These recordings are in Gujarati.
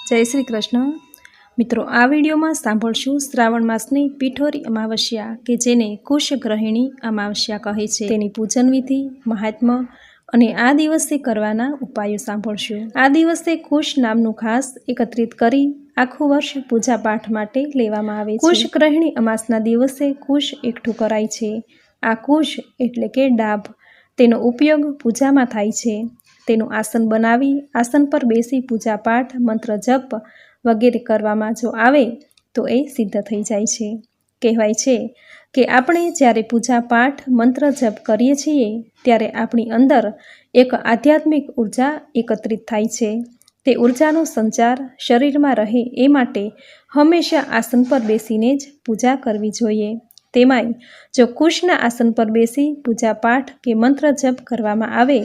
જય શ્રી કૃષ્ણ મિત્રો, આ વિડીયોમાં સાંભળશું શ્રાવણ માસની પિઠોરી અમાવસ્યા કે જેને કુશગ્રહિણી અમાવસ્યા કહે છે, તેની પૂજન વિધિ, મહાત્મ્ય અને આ દિવસે કરવાના ઉપાયો સાંભળશું। આ દિવસે કુશ નામનું ખાસ એકત્રિત કરી આખું વર્ષ પૂજા પાઠ માટે લેવામાં આવે છે। કુશગ્રહિણી અમાસના દિવસે કુશ એકઠું કરાય છે। આ કુશ એટલે કે ડાભ, તેનો ઉપયોગ પૂજામાં થાય છે। તેનું આસન બનાવી આસન પર બેસી પૂજા પાઠ, મંત્ર જપ વગેરે કરવામાં જો આવે તો એ સિદ્ધ થઈ જાય છે। કહેવાય છે કે આપણે જ્યારે પૂજા પાઠ, મંત્ર જપ કરીએ છીએ ત્યારે આપણી અંદર એક આધ્યાત્મિક ઉર્જા એકત્રિત થાય છે। તે ઉર્જાનો સંચાર શરીરમાં રહે એ માટે હંમેશા આસન પર બેસીને જ પૂજા કરવી જોઈએ। તેમાંય જો કુશના આસન પર બેસી પૂજા પાઠ કે મંત્ર જપ કરવામાં આવે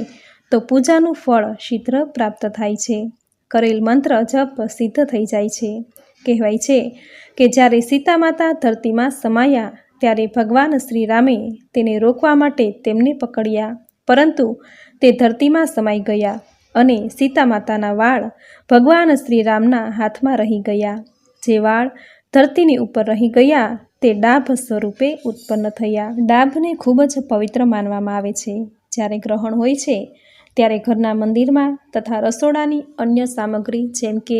તો પૂજાનું ફળ શીઘ્ર પ્રાપ્ત થાય છે। કરેલ મંત્ર જપ સિદ્ધ થઈ જાય છે। કહેવાય છે કે જ્યારે સીતા માતા ધરતીમાં સમાયા ત્યારે ભગવાન શ્રી રામે તેને રોકવા માટે તેમને પકડ્યા, પરંતુ તે ધરતીમાં સમાઈ ગયા અને સીતા માતાના વાળ ભગવાન શ્રી રામના હાથમાં રહી ગયા। જે વાળ ધરતીની ઉપર રહી ગયા તે ડાભ સ્વરૂપે ઉત્પન્ન થયા। ડાભને ખૂબ જ પવિત્ર માનવામાં આવે છે। જ્યારે ગ્રહણ હોય છે ત્યારે ઘરના મંદિરમાં તથા રસોડાની અન્ય સામગ્રી જેમ કે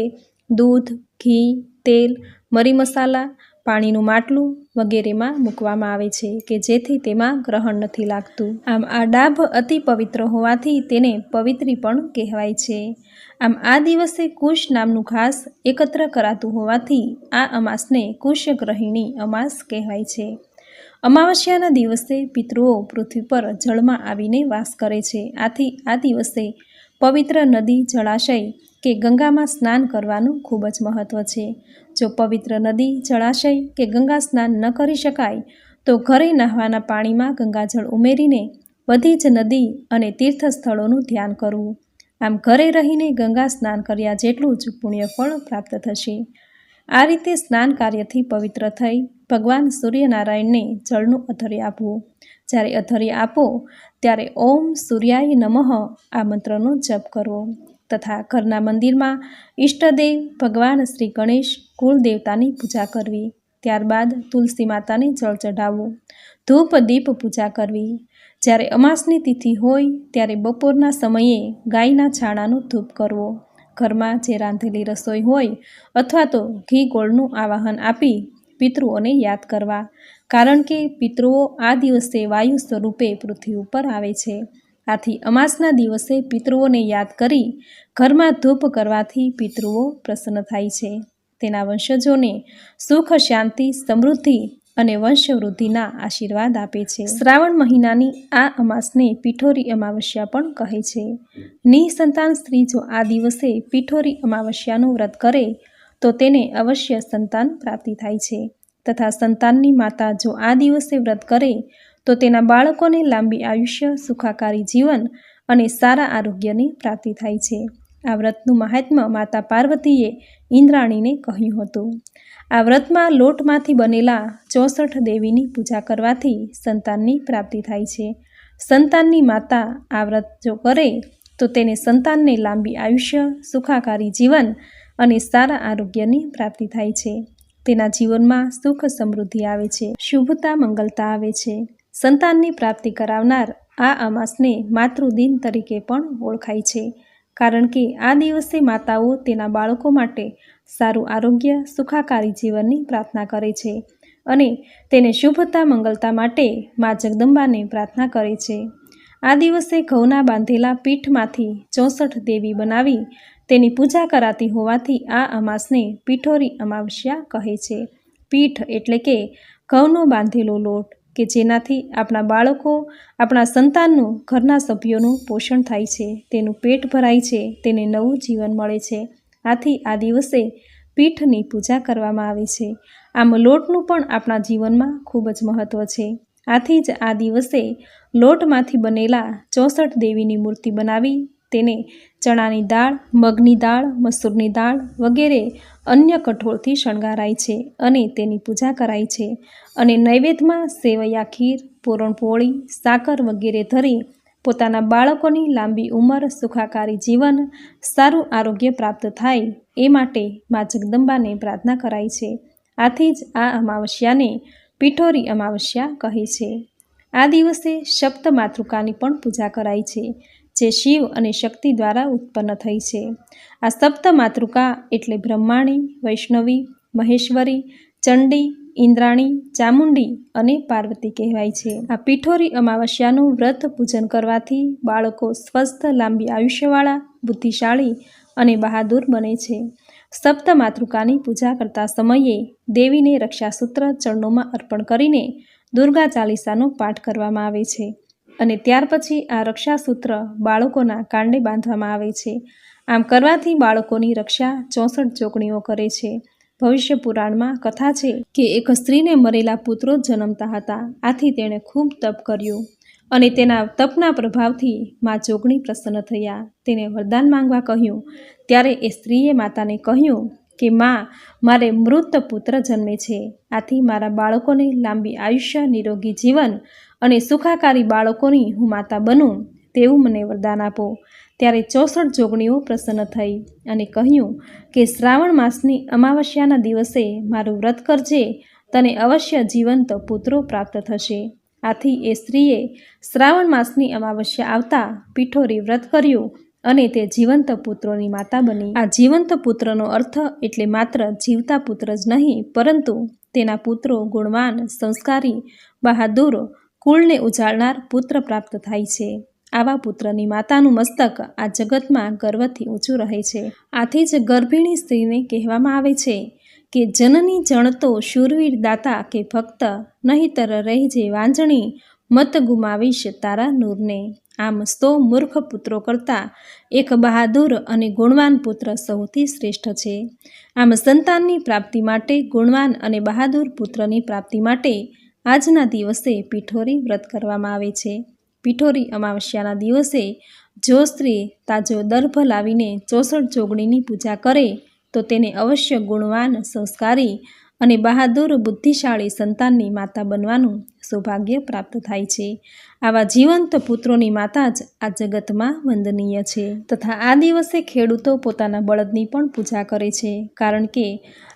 દૂધ, ઘી, તેલ, મરી મસાલા, પાણીનું માટલું વગેરેમાં મૂકવામાં આવે છે કે જેથી તેમાં ગ્રહણ નથી લાગતું। આમ આ ડાભ અતિ પવિત્ર હોવાથી તેને પવિત્રી પણ કહેવાય છે। આમ આ દિવસે કુશ નામનું ખાસ એકત્ર કરાતું હોવાથી આ અમાસને કુશગ્રહિણી અમાસ કહેવાય છે। અમાવસ્યાના દિવસે પિતૃઓ પૃથ્વી પર જળમાં આવીને વાસ કરે છે। આથી આ દિવસે પવિત્ર નદી, જળાશય કે ગંગામાં સ્નાન કરવાનું ખૂબ જ મહત્ત્વ છે। જો પવિત્ર નદી, જળાશય કે ગંગા સ્નાન ન કરી શકાય તો ઘરે નહાવાના પાણીમાં ગંગાજળ ઉમેરીને બધી જ નદી અને તીર્થ સ્થળોનું ધ્યાન કરવું। આમ ઘરે રહીને ગંગા સ્નાન કર્યા જેટલું જ પુણ્યફળ પ્રાપ્ત થશે। આ રીતે સ્નાન કાર્યથી પવિત્ર થઈ ભગવાન સૂર્યનારાયણને જળનું અધર્ય આપવું। જ્યારે અધર્ય આપો ત્યારે ઓમ સૂર્યાય નમઃ આ મંત્રનો જપ કરવો તથા ઘરના મંદિરમાં ઈષ્ટદેવ ભગવાન શ્રી ગણેશ કુળદેવતાની પૂજા કરવી। ત્યારબાદ તુલસી માતાને જળ ચઢાવવું, ધૂપ દીપ પૂજા કરવી। જ્યારે અમાસની તિથિ હોય ત્યારે બપોરના સમયે ગાયના છાણાનો ધૂપ કરવો। ઘરમાં જે રાંધેલી રસોઈ હોય અથવા તો ઘી ગોળનું આવાહન આપી પિતૃઓને યાદ કરવા, કારણ કે પિતૃઓ આ દિવસે વાયુ સ્વરૂપે પૃથ્વી ઉપર આવે છે। આથી અમાસના દિવસે પિતૃઓને યાદ કરી ઘરમાં ધૂપ કરવાથી પિતૃઓ પ્રસન્ન થાય છે। તેના વંશજોને સુખ, શાંતિ, સમૃદ્ધિ અને વંશવૃદ્ધિના આશીર્વાદ આપે છે। શ્રાવણ મહિનાની આ અમાસને પિઠોરી અમાવસ્યા પણ કહે છે। નિઃસંતાન સ્ત્રી જો આ દિવસે પિઠોરી અમાવસ્યાનું વ્રત કરે તો તેને અવશ્ય સંતાન પ્રાપ્તિ થાય છે તથા સંતાનની માતા જો આ દિવસે વ્રત કરે તો તેના બાળકોને લાંબી આયુષ્ય, સુખાકારી જીવન અને સારા આરોગ્યની પ્રાપ્તિ થાય છે। આ વ્રતનું મહાત્મ્ય માતા પાર્વતીએ ઇન્દ્રાણીને કહ્યું હતું। આ વ્રતમાં લોટમાંથી બનેલા 64 દેવીની પૂજા કરવાથી સંતાનની પ્રાપ્તિ થાય છે। સંતાનની માતા આ વ્રત જો કરે તો તેને સંતાનને લાંબી આયુષ્ય, સુખાકારી જીવન અને સારા આરોગ્યની પ્રાપ્તિ થાય છે। તેના જીવનમાં સુખ સમૃદ્ધિ આવે છે, શુભતા મંગલતા આવે છે। સંતાનની પ્રાપ્તિ કરાવનાર આ અમાસને માતૃદિન તરીકે પણ ઓળખાય છે, કારણ કે આ દિવસે માતાઓ તેના બાળકો માટે સારું આરોગ્ય, સુખાકારી જીવનની પ્રાર્થના કરે છે અને તેને શુભતા મંગલતા માટે મા જગદંબાને પ્રાર્થના કરે છે। આ દિવસે ઘઉંના બાંધેલા પીઠમાંથી 64 દેવી બનાવી તેની પૂજા કરાતી હોવાથી આ અમાસને પિઠોરી અમાવસ્યા કહે છે। પીઠ એટલે કે ઘઉંનો બાંધેલો લોટ કે જેનાથી આપણા બાળકો, આપણા સંતાનનું, ઘરના સભ્યોનું પોષણ થાય છે, તેનું પેટ ભરાય છે, તેને નવું જીવન મળે છે। આથી આ દિવસે પીઠની પૂજા કરવામાં આવે છે। આમ લોટનું પણ આપણા જીવનમાં ખૂબ જ મહત્ત્વ છે। આથી જ આ દિવસે લોટમાંથી બનેલા 64 દેવીની મૂર્તિ બનાવી તેને ચણાની દાળ, મગની દાળ, મસૂરની દાળ વગેરે અન્ય કઠોળથી શણગારાય છે અને તેની પૂજા કરાય છે અને નૈવેદ્યમાં સેવૈયા ખીર, પૂરણપોળી, સાકર વગેરે ધરી પોતાના બાળકોની લાંબી ઉંમર, સુખાકારી જીવન, સારું આરોગ્ય પ્રાપ્ત થાય એ માટે મા જગદંબાને પ્રાર્થના કરાય છે. આથી જ આ અમાવસ્યાને પિઠોરી અમાવસ્યા કહે છે. આ દિવસે સપ્ત માતૃકાની પણ પૂજા કરાય છે, જે શિવ અને શક્તિ દ્વારા ઉત્પન્ન થઈ છે. આ સપ્ત માતૃકા એટલે બ્રહ્માણી, વૈષ્ણવી, મહેશ્વરી, ચંડી, ઇન્દ્રાણી, ચામુંડી અને પાર્વતી કહેવાય છે. આ પિઠોરી અમાવસ્યાનું વ્રત પૂજન કરવાથી બાળકો સ્વસ્થ, લાંબી આયુષ્યવાળા, બુદ્ધિશાળી અને બહાદુર બને છે. સપ્ત માતૃકાની પૂજા કરતા સમયે દેવીને રક્ષાસૂત્ર ચરણોમાં અર્પણ કરીને દુર્ગા ચાલીસાનો પાઠ કરવામાં આવે છે અને ત્યાર પછી આ રક્ષાસૂત્ર બાળકોના કાંડે બાંધવામાં આવે છે. આમ કરવાથી બાળકોની રક્ષા 64 જોગણીઓ કરે છે. ભવિષ્ય પુરાણમાં કથા છે કે એક સ્ત્રીને મરેલા પુત્રો જન્મતા હતા. આથી તેણે ખૂબ તપ કર્યું અને તેના તપના પ્રભાવથી મા જોગણી પ્રસન્ન થયા. તેને વરદાન માંગવા કહ્યું. ત્યારે એ સ્ત્રીએ માતાને કહ્યું કે મા, મારે મૃત પુત્ર જન્મે છે. આથી મારા બાળકોને લાંબી આયુષ્ય, નિરોગી જીવન અને સુખાકારી બાળકોની હું માતા બનું તેવું મને વરદાન આપો. ત્યારે 64 જોગણીઓ પ્રસન્ન થઈ અને કહ્યું કે શ્રાવણ માસની અમાવસ્યાના દિવસે મારું વ્રત કરજે, તને અવશ્ય જીવંત પુત્રો પ્રાપ્ત થશે. આથી એ સ્ત્રીએ શ્રાવણ માસની અમાવસ્યા આવતા પિઠોરી વ્રત કર્યું અને તે જીવંત પુત્રોની માતા બની. આ જીવંત પુત્રનો અર્થ એટલે માત્ર જીવતા પુત્ર જ નહીં, પરંતુ તેના પુત્રો ગુણવાન, સંસ્કારી, બહાદુર, કુળને ઉજાળનાર પુત્ર પ્રાપ્ત થાય છે. આવા પુત્રની માતાનું મસ્તક આ જગતમાં ગર્વથી ઊંચું રહે છે. આથી જ ગર્ભિણી સ્ત્રીને કહેવામાં આવે છે કે જનની જણતો શૂરવીર દાતા કે ભક્ત, નહીતર રહેજે વાંજણી, મત ગુમાવીશ તારા નૂરને. આમ 100 મૂર્ખ પુત્રો કરતાં એક બહાદુર અને ગુણવાન પુત્ર સૌથી શ્રેષ્ઠ છે. આમ સંતાનની પ્રાપ્તિ માટે, ગુણવાન અને બહાદુર પુત્રની પ્રાપ્તિ માટે આજના દિવસે પિઠોરી વ્રત કરવામાં આવે છે. પિઠોરી અમાવસ્યાના દિવસે જો સ્ત્રી તાજો દર્ભ લાવીને 64 જોગણીની પૂજા કરે તો તેને અવશ્ય ગુણવાન, સંસ્કારી અને બહાદુર, બુદ્ધિશાળી સંતાનની માતા બનવાનું સૌભાગ્ય પ્રાપ્ત થાય છે. આવા જીવંત પુત્રોની માતા જ આ જગતમાં વંદનીય છે. તથા આ દિવસે ખેડૂતો પોતાના બળદની પણ પૂજા કરે છે, કારણ કે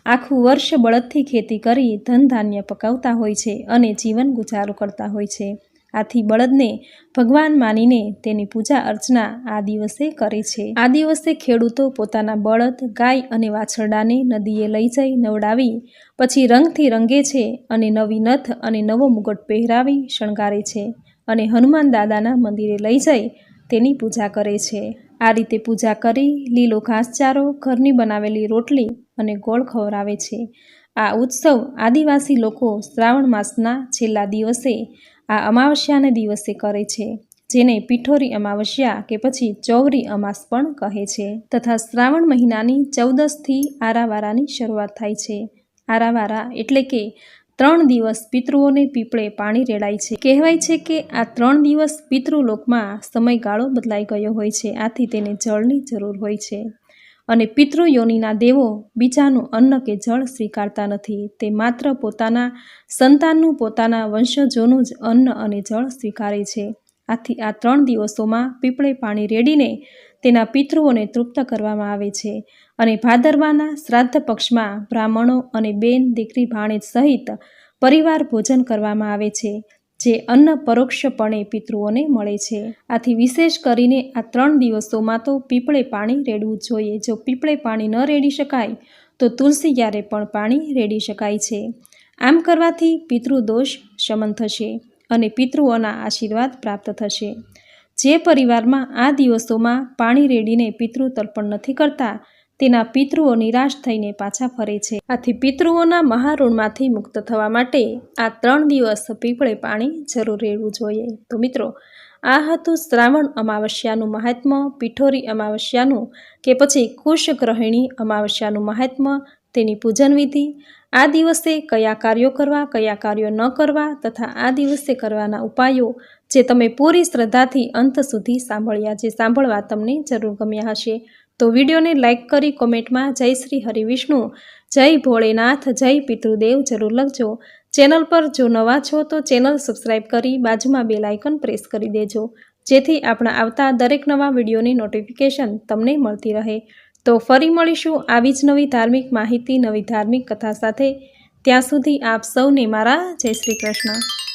આખું વર્ષ બળદથી ખેતી કરી ધન ધાન્ય પકાવતા હોય છે અને જીવન ગુજારો કરતા હોય છે. આથી બળદને ભગવાન માનીને તેની પૂજા અર્ચના આ દિવસે કરે છે. આ દિવસે ખેડૂતો પોતાના બળદ, ગાય અને વાછરડાને નદીએ લઈ જઈ નવડાવી પછી રંગથી રંગે છે અને નવી નથ અને નવો મુગટ પહેરાવી શણગારે છે અને હનુમાન દાદાના મંદિરે લઈ જઈ તેની પૂજા કરે છે. આ રીતે પૂજા કરી લીલો ઘાસચારો, ઘરની બનાવેલી રોટલી અને ગોળ ખવડાવે છે. આ ઉત્સવ આદિવાસી લોકો શ્રાવણ માસના છેલ્લા દિવસે આ અમાવસ્યાના દિવસે કરે છે, જેને પિઠોરી અમાવસ્યા કે પછી ચૌરી અમાસ પણ કહે છે. તથા શ્રાવણ મહિનાની 14થી આરાવારાની શરૂઆત થાય છે. આરાવારા એટલે કે 3 દિવસ પિતૃઓને પીપળે પાણી રેડાય છે. કહેવાય છે કે આ 3 દિવસ પિતૃલોકમાં સમયગાળો બદલાઈ ગયો હોય છે, આથી તેને જળની જરૂર હોય છે. અને પિતૃયોનિના દેવો બીજાનું અન્ન કે જળ સ્વીકારતા નથી. તે માત્ર પોતાના સંતાનનું, પોતાના વંશજોનું જ અન્ન અને જળ સ્વીકારે છે. આથી આ 3 દિવસોમાં પીપળે પાણી રેડીને તેના પિતૃઓને તૃપ્ત કરવામાં આવે છે અને ભાદરવાના શ્રાદ્ધ પક્ષમાં બ્રાહ્મણો અને બેન, દીકરી, ભાણેજ સહિત પરિવાર ભોજન કરવામાં આવે છે, જે અન્ન પરોક્ષપણે પિતૃઓને મળે છે. આથી વિશેષ કરીને આ 3 દિવસોમાં તો પીપળે પાણી રેડવું જોઈએ. જો પીપળે પાણી ન રેડી શકાય તો તુલસી ક્યારે પણ પાણી રેડી શકાય છે. આમ કરવાથી પિતૃદોષ શમન થશે અને પિતૃઓના આશીર્વાદ પ્રાપ્ત થશે. જે પરિવારમાં આ દિવસોમાં પાણી રેડીને પિતૃ તર્પણ નથી કરતા તેના પિતૃઓ નિરાશ થઈને પાછા ફરે છે. આથી પિતૃઓના મહાઋણમાંથી મુક્ત થવા માટે આ 3 દિવસ પીપળે પાણી જરૂર રેડવું જોઈએ. તો મિત્રો, આ હતું શ્રાવણ અમાવસ્યાનું મહાત્મ્ય, પિઠોરી અમાવસ્યાનું કે પછી કુશગ્રહિણી અમાવસ્યાનું મહાત્મ્ય, તેની પૂજન વિધિ, આ દિવસે કયા કાર્યો કરવા, કયા કાર્યો ન કરવા તથા આ દિવસે કરવાના ઉપાયો, જે તમે પૂરી શ્રદ્ધાથી અંત સુધી સાંભળ્યા. જે સાંભળવા તમને જરૂર ગમ્યા હશે તો વિડીયોને લાઇક કરી કોમેન્ટમાં જય શ્રી હરિવિષ્ણુ, જય ભોળેનાથ, જય પિતૃદેવ જરૂર લખજો. ચેનલ પર જો નવા છો તો ચેનલ સબસ્ક્રાઈબ કરી બાજુમાં બેલ આઇકન પ્રેસ કરી દેજો, જેથી આપણા આવતા દરેક નવા વિડીયોની નોટિફિકેશન તમને મળતી રહે। તો ફરી મળીશું આવી જ નવી ધાર્મિક માહિતી, નવી ધાર્મિક કથા સાથે। ત્યાં સુધી આપ સૌને મારા જય શ્રી કૃષ્ણ।